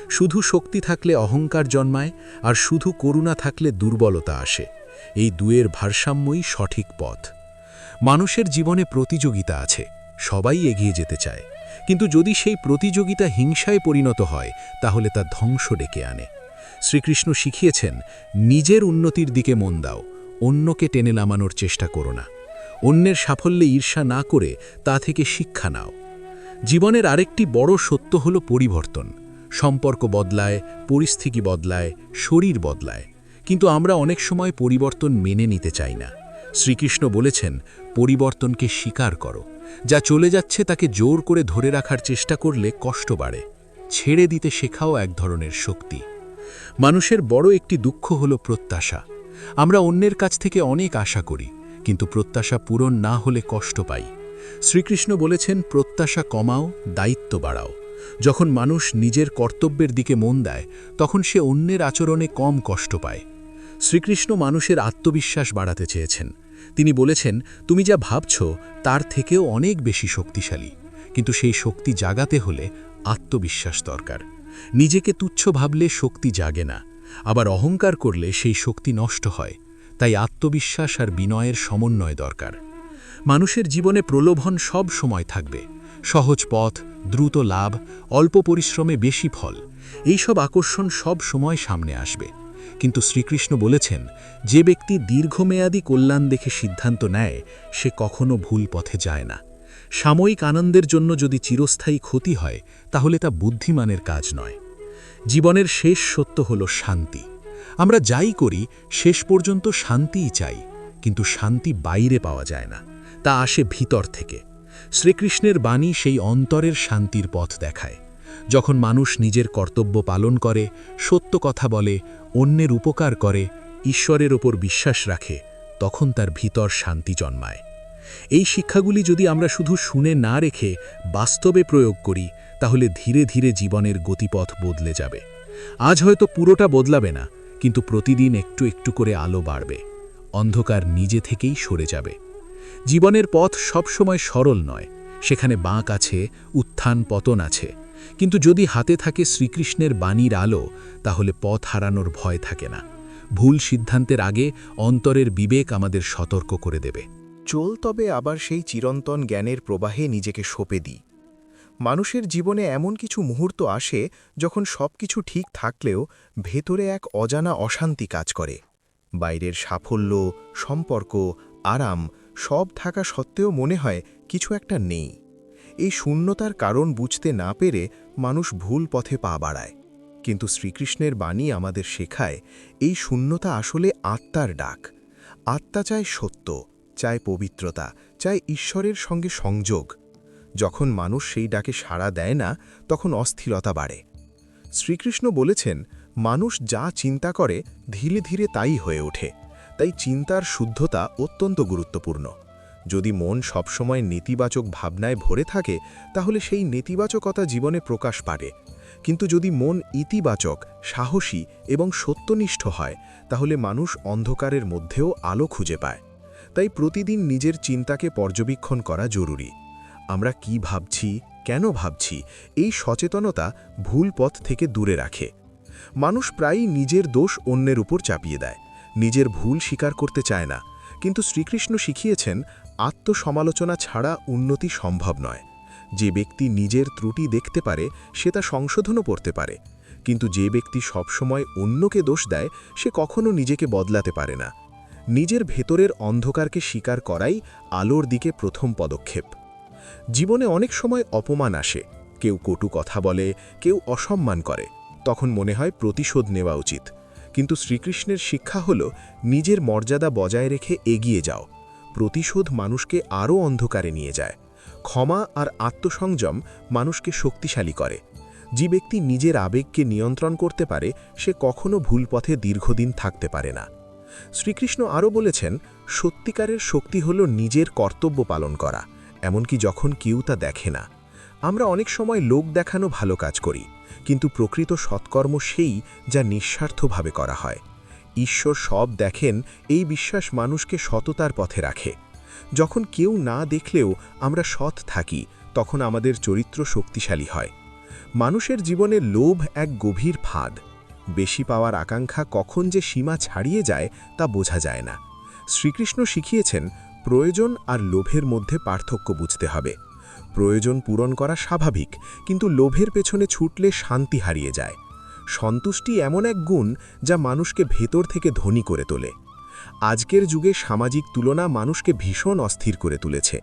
শুধু শক্তি থাকলে অহংকার জন্মায়, আর শুধু করুণা থাকলে দুর্বলতা আসে। এই দুয়ের ভারসাম্যই সঠিক পথ। মানুষের জীবনে প্রতিযোগিতা আছে, সবাই এগিয়ে যেতে চায়, কিন্তু যদি সেই প্রতিযোগিতা হিংসায় পরিণত হয় তাহলে তা ধ্বংস ডেকে আনে। শ্রীকৃষ্ণ শিখিয়েছেন, নিজের উন্নতির দিকে মন দাও, অন্যকে টেনে নামানোর চেষ্টা করো না। অন্যের সাফল্যে ঈর্ষা না করে তা থেকে শিক্ষা নাও। জীবনের আরেকটি বড় সত্য হল পরিবর্তন। সম্পর্ক বদলায়, পরিস্থিতি বদলায়, শরীর বদলায়, কিন্তু আমরা অনেক সময় পরিবর্তন মেনে নিতে চাই না। শ্রীকৃষ্ণ বলেছেন, পরিবর্তনকে স্বীকার করো। যা চলে যাচ্ছে তাকে জোর করে ধরে রাখার চেষ্টা করলে কষ্ট বাড়ে। ছেড়ে দিতে শেখাও এক ধরনের শক্তি। মানুষের বড় একটি দুঃখ হল প্রত্যাশা। আমরা অন্যের কাছ থেকে অনেক আশা করি, কিন্তু প্রত্যাশা পূরণ না হলে কষ্ট পাই। শ্রীকৃষ্ণ বলেছেন, প্রত্যাশা কমাও, দায়িত্ব বাড়াও। যখন মানুষ নিজের কর্তব্যের দিকে মন দেয়, তখন সে অন্যের আচরণে কম কষ্ট পায়। শ্রীকৃষ্ণ মানুষের আত্মবিশ্বাস বাড়াতে চেয়েছেন। তিনি বলেছেন, তুমি যা ভাবছ তার থেকেও অনেক বেশি শক্তিশালী, কিন্তু সেই শক্তি জাগাতে হলে আত্মবিশ্বাস দরকার। নিজেকে তুচ্ছ ভাবলে শক্তি জাগে না, আবার অহংকার করলে সেই শক্তি নষ্ট হয়। তাই আত্মবিশ্বাস আর বিনয়ের সমন্বয় দরকার। মানুষের জীবনে প্রলোভন সব সময় থাকবে। সহজ পথ, দ্রুত লাভ, অল্প পরিশ্রমে বেশি ফল, এইসব আকর্ষণ সব সময় সামনে আসবে। কিন্তু শ্রীকৃষ্ণ বলেছেন, যে ব্যক্তি দীর্ঘমেয়াদী কল্যাণ দেখে সিদ্ধান্ত নেয়, সে কখনো ভুল পথে যায় না। সাময়িক আনন্দের জন্য যদি চিরস্থায়ী ক্ষতি হয়, তাহলে তা বুদ্ধিমানের কাজ নয়। জীবনের শেষ সত্য হল শান্তি। আমরা যাই করি শেষ পর্যন্ত শান্তিই চাই, কিন্তু শান্তি বাইরে পাওয়া যায় না, তা আসে ভিতর থেকে। শ্রীকৃষ্ণের বাণী সেই অন্তরের শান্তির পথ দেখায়। যখন মানুষ নিজের কর্তব্য পালন করে, সত্য কথা বলে, অন্যের উপকার করে, ঈশ্বরের ওপর বিশ্বাস রাখে, তখন তার ভিতর শান্তি জন্মায়। এই শিক্ষাগুলি যদি আমরা শুধু শুনে না রেখে বাস্তবে প্রয়োগ করি, তাহলে ধীরে ধীরে জীবনের গতিপথ বদলে যাবে। আজ হয়তো পুরোটা বদলাবে না, কিন্তু প্রতিদিন একটু একটু করে আলো বাড়বে। অন্ধকার নিজে থেকেই সরে যাবে। জীবনের পথ সবসময় সরল নয়, সেখানে বাঁক আছে, উত্থান পতন আছে, কিন্তু যদি হাতে থাকে শ্রীকৃষ্ণের বাণীর আলো, তাহলে পথ হারানোর ভয় থাকে না। ভুল সিদ্ধান্তের আগে অন্তরের বিবেক আমাদের সতর্ক করে দেবে। চল তবে আবার সেই চিরন্তন জ্ঞানের প্রবাহে নিজেকে সঁপে দিই। মানুষের জীবনে এমন কিছু মুহূর্ত আসে যখন সবকিছু ঠিক থাকলেও ভেতরে এক অজানা অশান্তি কাজ করে। বাইরের সাফল্য, সম্পর্ক, আরাম সব থাকা সত্ত্বেও মনে হয় কিছু একটা নেই। এই শূন্যতার কারণ বুঝতে না পেরে মানুষ ভুল পথে পা বাড়ায়। কিন্তু শ্রীকৃষ্ণের বাণী আমাদের শেখায়, এই শূন্যতা আসলে আত্মার ডাক। আত্মা চায় সত্য, চায় পবিত্রতা, চায় ঈশ্বরের সঙ্গে সংযোগ। যখন মানুষ সেই ডাকে সাড়া দেয় না, তখন অস্থিরতা বাড়ে। শ্রীকৃষ্ণ বলেছেন, মানুষ যা চিন্তা করে ধীরে ধীরে তাই হয়ে ওঠে। তাই চিন্তার শুদ্ধতা অত্যন্ত গুরুত্বপূর্ণ। যদি মন সবসময় নেতিবাচক ভাবনায় ভরে থাকে, তাহলে সেই নেতিবাচকতা জীবনে প্রকাশ পাবে। কিন্তু যদি মন ইতিবাচক, সাহসী এবং সত্যনিষ্ঠ হয়, তাহলে মানুষ অন্ধকারের মধ্যেও আলো খুঁজে পায়। তাই প্রতিদিন নিজের চিন্তাকে পর্যবেক্ষণ করা জরুরি। আমরা কি ভাবছি, কেন ভাবছি, এই সচেতনতা ভুল পথ থেকে দূরে রাখে। মানুষ প্রায়ই নিজের দোষ অন্যের উপর চাপিয়ে দেয়, নিজের ভুল স্বীকার করতে চায় না। কিন্তু শ্রীকৃষ্ণ শিখিয়েছেন, আত্মসমালোচনা ছাড়া উন্নতি সম্ভব নয়। যে ব্যক্তি নিজের ত্রুটি দেখতে পারে, সে তা সংশোধনও করতে পারে। কিন্তু যে ব্যক্তি সবসময় অন্যকে দোষ দেয়, সে কখনো নিজেকে বদলাতে পারে না। নিজের ভেতরের অন্ধকারকে স্বীকার করাই আলোর দিকে প্রথম পদক্ষেপ। জীবনে অনেক সময় অপমান আসে, কেউ কটু কথা বলে, কেউ অসম্মান করে, তখন মনে হয় প্রতিশোধ নেওয়া উচিত। কিন্তু শ্রীকৃষ্ণের শিক্ষা হল, নিজের মর্যাদা বজায় রেখে এগিয়ে যাও। প্রতিশোধ মানুষকে আরও অন্ধকারে নিয়ে যায়। ক্ষমা আর আত্মসংযম মানুষকে শক্তিশালী করে। যে ব্যক্তি নিজের আবেগকে নিয়ন্ত্রণ করতে পারে, সে কখনো ভুল পথে দীর্ঘদিন থাকতে পারে না। শ্রীকৃষ্ণ আরও বলেছেন, সত্যিকারের শক্তি হল নিজের কর্তব্য পালন করা, এমনকি যখন কেউ তা দেখে না। আমরা অনেক সময় লোক দেখানো ভালো কাজ করি, কিন্তু প্রকৃত সৎকর্ম সেই যা নিঃস্বার্থভাবে করা হয়। ঈশ্বর সব দেখেন এই বিশ্বাস মানুষকে সততার পথে রাখে। যখন কেউ না দেখলেও আমরা সৎ থাকি, তখন আমাদের চরিত্র শক্তিশালী হয়। মানুষের জীবনে লোভ এক গভীর ফাঁদ। বেশি পাওয়ার আকাঙ্ক্ষা কখন যে সীমা ছাড়িয়ে যায় তা বোঝা যায় না। শ্রীকৃষ্ণ শিখিয়েছেন, প্রয়োজন আর লোভের মধ্যে পার্থক্য বুঝতে হবে। প্রয়োজন পূরণ করা স্বাভাবিক, কিন্তু লোভের পেছনে ছুটলে শান্তি হারিয়ে যায়। সন্তুষ্টি এমন এক গুণ যা মানুষকে ভেতর থেকে ধনী করে তোলে। আজকের যুগে সামাজিক তুলনা মানুষকে ভীষণ অস্থির করে তুলেছে।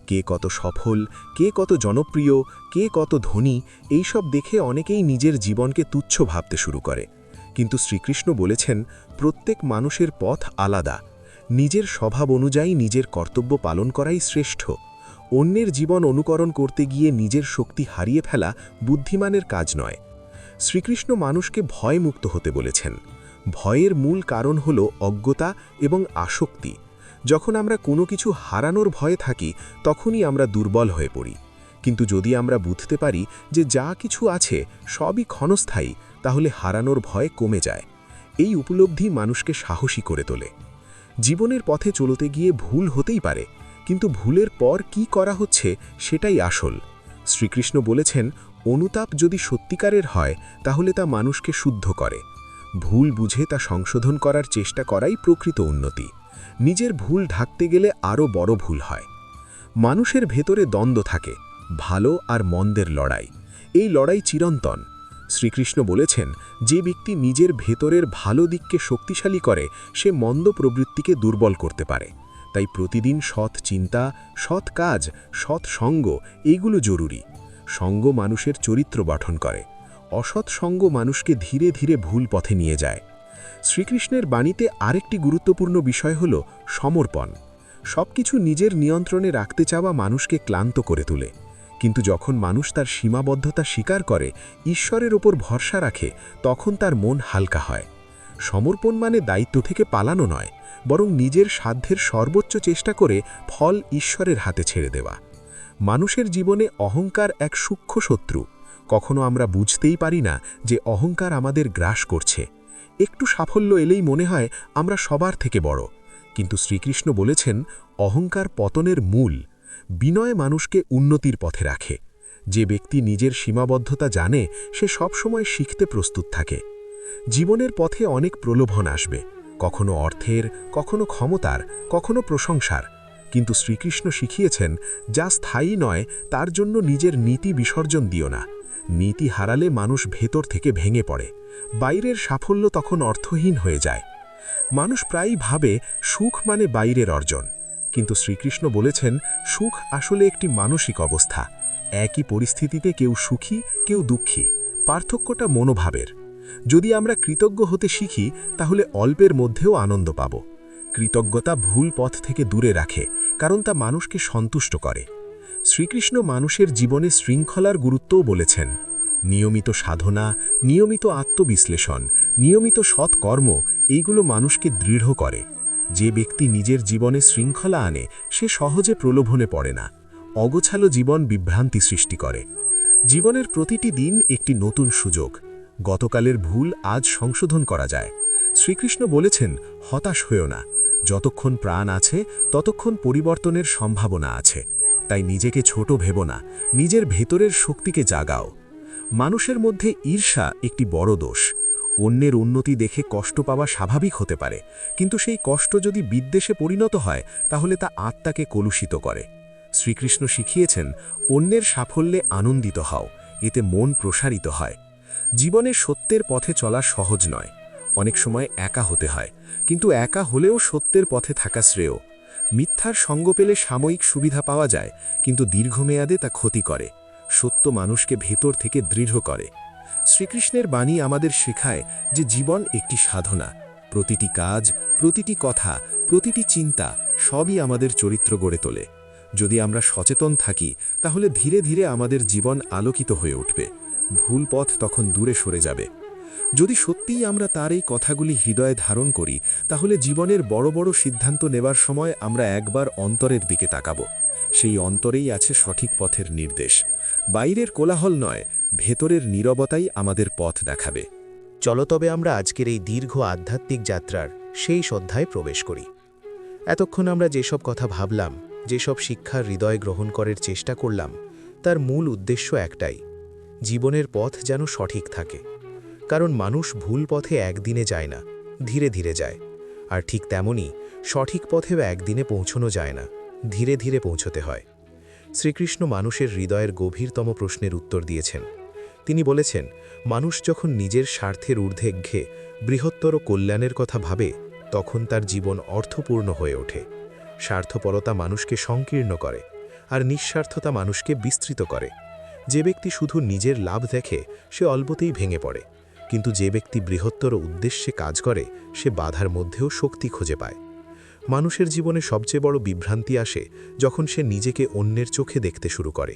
কে কত সফল, কে কত জনপ্রিয়, কে কত ধনী, এইসব দেখে অনেকেই নিজের জীবনকে তুচ্ছ ভাবতে শুরু করে। কিন্তু শ্রীকৃষ্ণ বলেছেন, প্রত্যেক মানুষের পথ আলাদা। নিজের স্বভাব অনুযায়ী নিজের কর্তব্য পালন করাই শ্রেষ্ঠ। অন্যের জীবন অনুকরণ করতে গিয়ে নিজের শক্তি হারিয়ে ফেলা বুদ্ধিমানের কাজ নয়। শ্রীকৃষ্ণ মানুষকে ভয়মুক্ত হতে বলেছেন। ভয়ের মূল কারণ হল অজ্ঞতা এবং আসক্তি। যখন আমরা কোনো কিছু হারানোর ভয়ে থাকি, তখনই আমরা দুর্বল হয়ে পড়ি। কিন্তু যদি আমরা বুঝতে পারি যে যা কিছু আছে সবই ক্ষণস্থায়ী, তাহলে হারানোর ভয় কমে যায়। এই উপলব্ধি মানুষকে সাহসী করে তোলে। জীবনের পথে চলতে গিয়ে ভুল হতেই পারে, কিন্তু ভুলের পর কি করা হচ্ছে সেটাই আসল। শ্রীকৃষ্ণ বলেছেন, অনুতাপ যদি সত্যিকারের হয় তাহলে তা মানুষকে শুদ্ধ করে। ভুল বুঝে তা সংশোধন করার চেষ্টা করাই প্রকৃত উন্নতি। নিজের ভুল ঢাকতে গেলে আরও বড় ভুল হয়। মানুষের ভেতরে দ্বন্দ্ব থাকে, ভালো আর মন্দের লড়াই। এই লড়াই চিরন্তন। শ্রীকৃষ্ণ বলেছেন, যে ব্যক্তি নিজের ভেতরের ভালো দিককে শক্তিশালী করে, সে মন্দ প্রবৃত্তিকে দুর্বল করতে পারে। তাই প্রতিদিন সৎ চিন্তা, সৎ কাজ, সৎ সঙ্গ এইগুলো জরুরি। সঙ্গ মানুষের চরিত্র গঠন করে। অসৎ সঙ্গ মানুষকে ধীরে ধীরে ভুল পথে নিয়ে যায়। শ্রীকৃষ্ণের বাণীতে আরেকটি গুরুত্বপূর্ণ বিষয় হল সমর্পণ। সবকিছু নিজের নিয়ন্ত্রণে রাখতে চাওয়া মানুষকে ক্লান্ত করে তোলে। কিন্তু যখন মানুষ তার সীমাবদ্ধতা স্বীকার করে, ঈশ্বরের ওপর ভরসা রাখে, তখন তার মন হালকা হয়। সমর্পণ মানে দায়িত্ব থেকে পালানো নয়, বরং নিজের সাধ্যের সর্বোচ্চ চেষ্টা করে ফল ঈশ্বরের হাতে ছেড়ে দেওয়া। মানুষের জীবনে অহংকার এক সূক্ষ্ম শত্রু। কখনো আমরা বুঝতেই পারি না যে অহংকার আমাদের গ্রাস করছে। একটু সাফল্য এলেই মনে হয় আমরা সবার থেকে বড়। কিন্তু শ্রীকৃষ্ণ বলেছেন, অহংকার পতনের মূল। বিনয় মানুষকে উন্নতির পথে রাখে। যে ব্যক্তি নিজের সীমাবদ্ধতা জানে, সে সবসময় শিখতে প্রস্তুত থাকে। জীবনের পথে অনেক প্রলোভন আসবে, কখনো অর্থের, কখনো ক্ষমতার, কখনো প্রশংসার। কিন্তু শ্রীকৃষ্ণ শিখিয়েছেন, যা স্থায়ী নয় তার জন্য নিজের নীতি বিসর্জন দিও না। নীতি হারালে মানুষ ভেতর থেকে ভেঙে পড়ে। বাইরের সাফল্য তখন অর্থহীন হয়ে যায়। মানুষ প্রায়ই ভাবে সুখ মানে বাইরের অর্জন, কিন্তু শ্রীকৃষ্ণ বলেছেন, সুখ আসলে একটি মানসিক অবস্থা। একই পরিস্থিতিতে কেউ সুখী, কেউ দুঃখী। পার্থক্যটা মনোভাবের। যদি আমরা কৃতজ্ঞ হতে শিখি, তাহলে অল্পের মধ্যেও আনন্দ পাব। কৃতজ্ঞতা ভুল পথ থেকে দূরে রাখে, কারণ তা মানুষকে সন্তুষ্ট করে। শ্রীকৃষ্ণ মানুষের জীবনে শৃঙ্খলার গুরুত্বও বলেছেন। নিয়মিত সাধনা, নিয়মিত আত্মবিশ্লেষণ, নিয়মিত সৎকর্ম, এইগুলো মানুষকে দৃঢ় করে। যে ব্যক্তি নিজের জীবনে শৃঙ্খলা আনে, সে সহজে প্রলোভনে পড়ে না। অগোছালো জীবন বিভ্রান্তি সৃষ্টি করে। জীবনের প্রতিটি দিন একটি নতুন সুযোগ। গতকালের ভুল আজ সংশোধন করা যায়। শ্রীকৃষ্ণ বলেছেন, হতাশ হয়েও না। যতক্ষণ প্রাণ আছে ততক্ষণ পরিবর্তনের সম্ভাবনা আছে। তাই নিজেকে ছোট ভেবো না, নিজের ভেতরের শক্তিকে জাগাও। মানুষের মধ্যে ঈর্ষা একটি বড় দোষ। অন্যের উন্নতি দেখে কষ্ট পাওয়া স্বাভাবিক হতে পারে, কিন্তু সেই কষ্ট যদি বিদ্বেষে পরিণত হয়, তাহলে তা আত্মাকে কলুষিত করে। শ্রীকৃষ্ণ শিখিয়েছেন, অন্যের সাফল্যে আনন্দিত হও, এতে মন প্রসারিত হয়। জীবনে সত্যের পথে চলা সহজ নয়। অনেক সময় একা হতে হয়, কিন্তু একা হলেও সত্যের পথে থাকা শ্রেয়। মিথ্যার সঙ্গ পেলে সাময়িক সুবিধা পাওয়া যায়, কিন্তু দীর্ঘমেয়াদে তা ক্ষতি করে। সত্য মানুষকে ভেতর থেকে দৃঢ় করে। শ্রীকৃষ্ণের বাণী আমাদের শেখায় যে জীবন একটি সাধনা। প্রতিটি কাজ, প্রতিটি কথা, প্রতিটি চিন্তা সবই আমাদের চরিত্র গড়ে তোলে। যদি আমরা সচেতন থাকি, তাহলে ধীরে ধীরে আমাদের জীবন আলোকিত হয়ে উঠবে। ভুল পথ তখন দূরে সরে যাবে। যদি সত্যিই আমরা তার এই কথাগুলি হৃদয়ে ধারণ করি, তাহলে জীবনের বড় বড় সিদ্ধান্ত নেবার সময় আমরা একবার অন্তরের দিকে তাকাব। সেই অন্তরেই আছে সঠিক পথের নির্দেশ। বাইরের কোলাহল নয়, ভেতরের নীরবতাই আমাদের পথ দেখাবে। চলো তবে আমরা আজকের এই দীর্ঘ আধ্যাত্মিক যাত্রার শেষ অধ্যায়ে প্রবেশ করি। এতক্ষণ আমরা যেসব কথা ভাবলাম, যেসব শিক্ষা হৃদয় গ্রহণ করার চেষ্টা করলাম, তার মূল উদ্দেশ্য একটাই, জীবনের পথ যেন সঠিক থাকে। কারণ মানুষ ভুল পথে একদিনে যায় না, ধীরে ধীরে যায়। আর ঠিক তেমনি সঠিক পথেও একদিনে পৌঁছানো যায় না, ধীরে ধীরে পৌঁছতে হয়। শ্রীকৃষ্ণ মানুষের হৃদয়ের গভীরতম প্রশ্নের উত্তর দিয়েছেন। তিনি বলেছেন, মানুষ যখন নিজের স্বার্থের ঊর্ধ্বে ঘে বৃহত্তর কল্যাণের কথা ভাবে, তখন তার জীবন অর্থপূর্ণ হয়ে ওঠে। স্বার্থপরতা মানুষকে সংকীর্ণ করে, আর নিঃস্বার্থতা মানুষকে বিস্তৃত করে। যে ব্যক্তি শুধু নিজের লাভ দেখে, সে অল্পতেই ভেঙে পড়ে। কিন্তু যে ব্যক্তি বৃহত্তর উদ্দেশ্যে কাজ করে, সে বাধার মধ্যেও শক্তি খুঁজে পায়। মানুষের জীবনে সবচেয়ে বড় বিভ্রান্তি আসে যখন সে নিজেকে অন্যের চোখে দেখতে শুরু করে।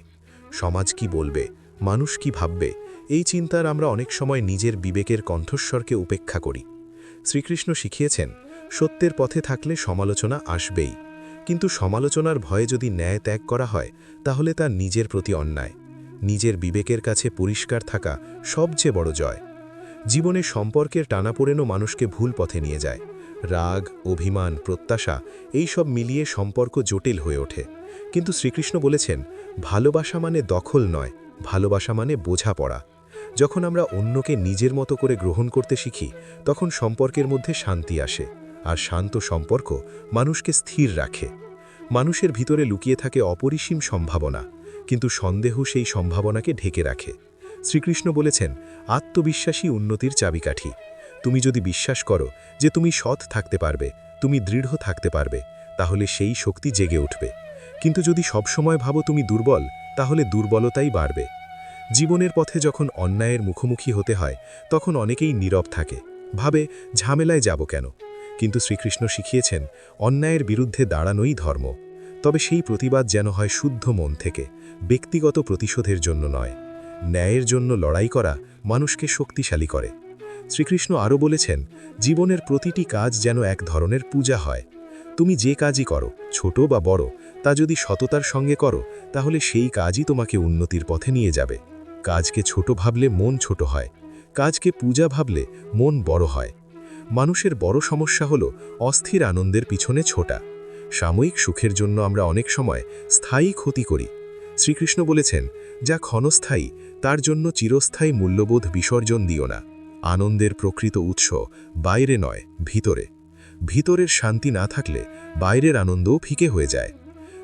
সমাজ কি বলবে, মানুষ কি ভাববে, এই চিন্তার আমরা অনেক সময় নিজের বিবেকের কণ্ঠস্বরকে উপেক্ষা করি। শ্রীকৃষ্ণ শিখিয়েছেন, সত্যের পথে থাকলে সমালোচনা আসবেই, কিন্তু সমালোচনার ভয়ে যদি ন্যায় ত্যাগ করা হয়, তাহলে তা নিজের প্রতি অন্যায়। নিজের বিবেকের কাছে পরিষ্কার থাকা সবচেয়ে বড় জয়। জীবনে সম্পর্কের টানাপোড়েনও মানুষকে ভুল পথে নিয়ে যায়। রাগ, অভিমান, প্রত্যাশা এই সব মিলিয়ে সম্পর্ক জটিল হয়ে ওঠে। কিন্তু শ্রীকৃষ্ণ বলেছেন, ভালোবাসা মানে দখল নয়, ভালোবাসা মানে বোঝাপড়া। যখন আমরা অন্যকে নিজের মতো করে গ্রহণ করতে শিখি, তখন সম্পর্কের মধ্যে শান্তি আসে, আর শান্ত সম্পর্ক মানুষকে স্থির রাখে। মানুষের ভিতরে লুকিয়ে থাকে অপরিসীম সম্ভাবনা, কিন্তু সন্দেহ সেই সম্ভাবনাকে ঢেকে রাখে। শ্রীকৃষ্ণ বলেছেন, আত্মবিশ্বাসী উন্নতির চাবিকাঠি। তুমি যদি বিশ্বাস করো যে তুমি সৎ থাকতে পারবে, তুমি দৃঢ় থাকতে পারবে, তাহলে সেই শক্তি জেগে উঠবে। কিন্তু যদি সবসময় ভাবো তুমি দুর্বল, তাহলে দুর্বলতাই বাড়বে। জীবনের পথে যখন অন্যায়ের মুখোমুখি হতে হয়, তখন অনেকেই নীরব থাকে, ভাবে ঝামেলায় যাব কেন। কিন্তু শ্রীকৃষ্ণ শিখিয়েছেন, অন্যায়ের বিরুদ্ধে দাঁড়ানোই ধর্ম। তবে সেই প্রতিবাদ যেন হয় শুদ্ধ মন থেকে, ব্যক্তিগত প্রতিশোধের জন্য নয়। ন্যায়ের জন্য লড়াই করা মানুষকে শক্তিশালী করে। শ্রীকৃষ্ণ আরও বলেছেন, জীবনের প্রতিটি কাজ যেন এক ধরনের পূজা হয়। তুমি যে কাজই করো, ছোট বা বড়, তা যদি সততার সঙ্গে করো, তাহলে সেই কাজই তোমাকে উন্নতির পথে নিয়ে যাবে। কাজকে ছোট ভাবলে মন ছোট হয়, কাজকে পূজা ভাবলে মন বড় হয়। মানুষের বড় সমস্যা হলো অস্থির আনন্দের পিছনে ছোটা। সাময়িক সুখের জন্য আমরা অনেক সময় স্থায়ী ক্ষতি করি। শ্রীকৃষ্ণ বলেছেন, যা ক্ষণস্থায়ী তার জন্য চিরস্থায়ী মূল্যবোধ বিসর্জন দিও না। আনন্দের প্রকৃত উৎস বাইরে নয়, ভিতরে। ভিতরের শান্তি না থাকলে বাইরের আনন্দও ফিকে হয়ে যায়।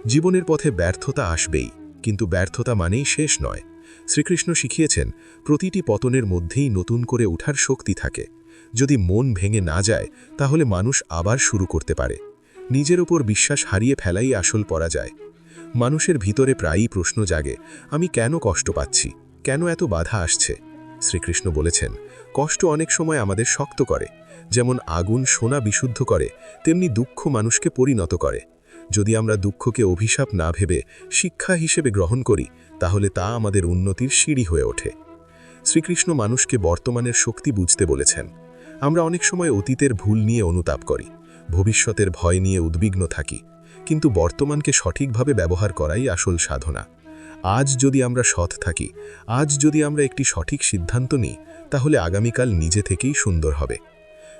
জীবনের পথে ব্যর্থতা আসবেই, কিন্তু ব্যর্থতা মানেই শেষ নয়। শ্রীকৃষ্ণ শিখিয়েছেন, প্রতিটি পতনের মধ্যেই নতুন করে ওঠার শক্তি থাকে। যদি মন ভেঙে না যায়, তাহলে মানুষ আবার শুরু করতে পারে। নিজের ওপর বিশ্বাস হারিয়ে ফেলাই আসল পরাজয়। মানুষের ভিতরে প্রায়ই প্রশ্ন জাগে, আমি কেন কষ্ট পাচ্ছি, কেন এত বাধা আসছে। শ্রীকৃষ্ণ বলেছেন, কষ্ট অনেক সময় আমাদের শক্ত করে। যেমন আগুন সোনা বিশুদ্ধ করে, তেমনি দুঃখ মানুষকে পরিণত করে। যদি আমরা দুঃখকে অভিশাপ না ভেবে শিক্ষা হিসেবে গ্রহণ করি, তাহলে তা আমাদের উন্নতির সিঁড়ি হয়ে ওঠে। শ্রীকৃষ্ণ মানুষকে বর্তমানের শক্তি বুঝতে বলেছেন। আমরা অনেক সময় অতীতের ভুল নিয়ে অনুতাপ করি, ভবিষ্যতের ভয় নিয়ে উদ্বিগ্ন থাকি, কিন্তু বর্তমানকে সঠিকভাবে ব্যবহার করাই আসল সাধনা। আজ যদি আমরা সৎ থাকি, আজ যদি আমরা একটি সঠিক সিদ্ধান্ত নিই, তাহলে আগামীকাল নিজে থেকেই সুন্দর হবে।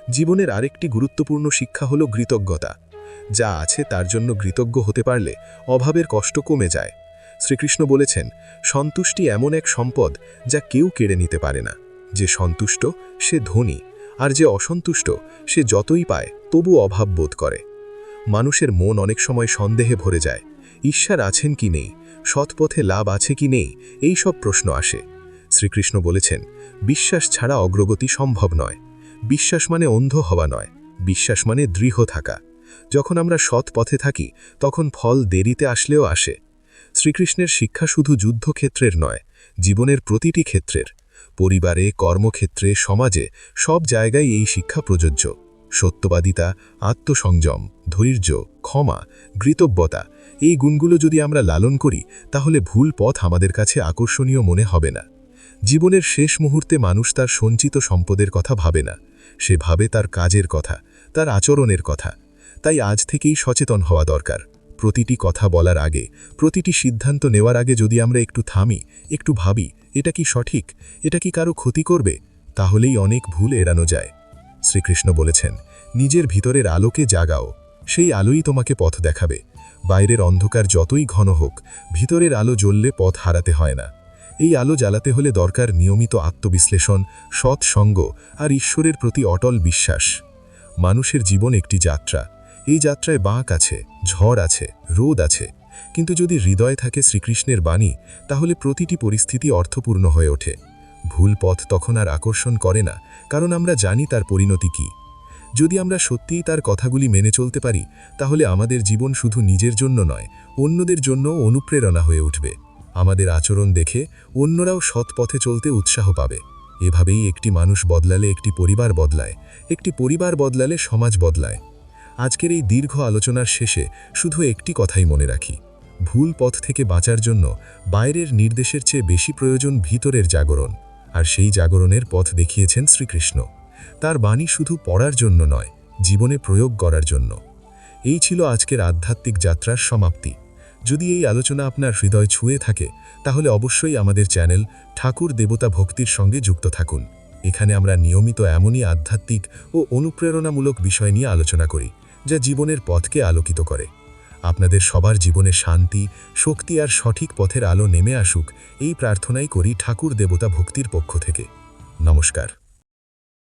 জীবনের আরেকটি গুরুত্বপূর্ণ শিক্ষা হলো কৃতজ্ঞতা। যা আছে তার জন্য কৃতজ্ঞ হতে পারলে অভাবের কষ্ট কমে যায়। শ্রীকৃষ্ণ বলেছেন, সন্তুষ্টি এমন এক সম্পদ যা কেউ কেড়ে নিতে পারে না। যে সন্তুষ্ট সে ধনী, আর যে অসন্তুষ্ট সে যতই পায় তবু অভাব বোধ করে। মানুষের মন অনেক সময় সন্দেহে ভরে যায়। ঈশ্বর আছেন কি নেই, সৎপথে লাভ আছে কি নেই, এই সব প্রশ্ন আসে। শ্রীকৃষ্ণ বলেছেন, বিশ্বাস ছাড়া অগ্রগতি সম্ভব নয়। বিশ্বাস মানে অন্ধ হওয়া নয়, বিশ্বাস মানে দৃঢ় থাকা। যখন আমরা সৎ পথে থাকি, তখন ফল দেরিতে আসলেও আসে। শ্রীকৃষ্ণের শিক্ষা শুধু যুদ্ধক্ষেত্রের নয়, জীবনের প্রতিটি ক্ষেত্রের, পরিবারে, কর্মক্ষেত্রে, সমাজে, সব জায়গায় এই শিক্ষা প্রযোজ্য। সত্যবাদিতা, আত্মসংযম, ধৈর্য, ক্ষমা, কৃতজ্ঞতা, এই গুণগুলো যদি আমরা লালন করি, তাহলে ভুল পথ আমাদের কাছে আকর্ষণীয় মনে হবে না। জীবনের শেষ মুহূর্তে মানুষ তার সঞ্চিত সম্পদের কথা ভাবে না, সে ভাবে তার কাজের কথা, তার আচরণের কথা। তাই আজ থেকেই সচেতন হওয়া দরকার। প্রতিটি কথা বলার আগে, প্রতিটি সিদ্ধান্ত নেওয়ার আগে যদি আমরা একটু থামি, একটু ভাবি, এটা কি সঠিক, এটা কি কারো ক্ষতি করবে, তাহলেই অনেক ভুল এড়ানো যায়। শ্রীকৃষ্ণ বলেছেন, নিজের ভিতরের আলোকে জাগাও, সেই আলোই তোমাকে পথ দেখাবে। বাইরের অন্ধকার যতই ঘন হোক, ভিতরের আলো জ্বললে পথ হারাতে হয় না। এই আলো জ্বালাতে হলে দরকার নিয়মিত আত্মবিশ্লেষণ, সৎসঙ্গ আর ঈশ্বরের প্রতি অটল বিশ্বাস। মানুষের জীবন একটি যাত্রা। এই যাত্রায় বাঁক আছে, ঝড় আছে, রোদ আছে, কিন্তু যদি হৃদয়ে থাকে শ্রীকৃষ্ণের বাণী, তাহলে প্রতিটি পরিস্থিতি অর্থপূর্ণ হয়ে ওঠে। ভুল পথ তখন আর আকর্ষণ করে না, কারণ আমরা জানি তার পরিণতি কী। যদি আমরা সত্যিই তার কথাগুলি মেনে চলতে পারি, তাহলে আমাদের জীবন শুধু নিজের জন্য নয়, অন্যদের জন্য অনুপ্রেরণা হয়ে উঠবে। আমাদের আচরণ দেখে অন্যরাও সৎ পথে চলতে উৎসাহ পাবে। এভাবেই একটি মানুষ বদলালে একটি পরিবার বদলায়, একটি পরিবার বদলালে সমাজ বদলায়। আজকের এই দীর্ঘ আলোচনার শেষে শুধু একটি কথাই মনে রাখি, ভুল পথ থেকে বাঁচার জন্য বাইরের নির্দেশের চেয়ে বেশি প্রয়োজন ভিতরের জাগরণ, আর সেই জাগরণের পথ দেখিয়েছেন শ্রীকৃষ্ণ। তার বাণী শুধু পড়ার জন্য নয়, জীবনে প্রয়োগ করার জন্য। এই ছিল আজকের আধ্যাত্মিক যাত্রার সমাপ্তি। যদি এই আলোচনা আপনার হৃদয় ছুঁয়ে থাকে, তাহলে অবশ্যই আমাদের চ্যানেল ঠাকুর দেবতা ভক্তির সঙ্গে যুক্ত থাকুন। এখানে আমরা নিয়মিত এমনই আধ্যাত্মিক ও অনুপ্রেরণামূলক বিষয় নিয়ে আলোচনা করি, যা জীবনের পথকে আলোকিত করে। আপনাদের সবার জীবনে শান্তি, শক্তি আর সঠিক পথের আলো নেমে আসুক, এই প্রার্থনাই করি ঠাকুর দেবতা ভক্তির পক্ষ থেকে। নমস্কার।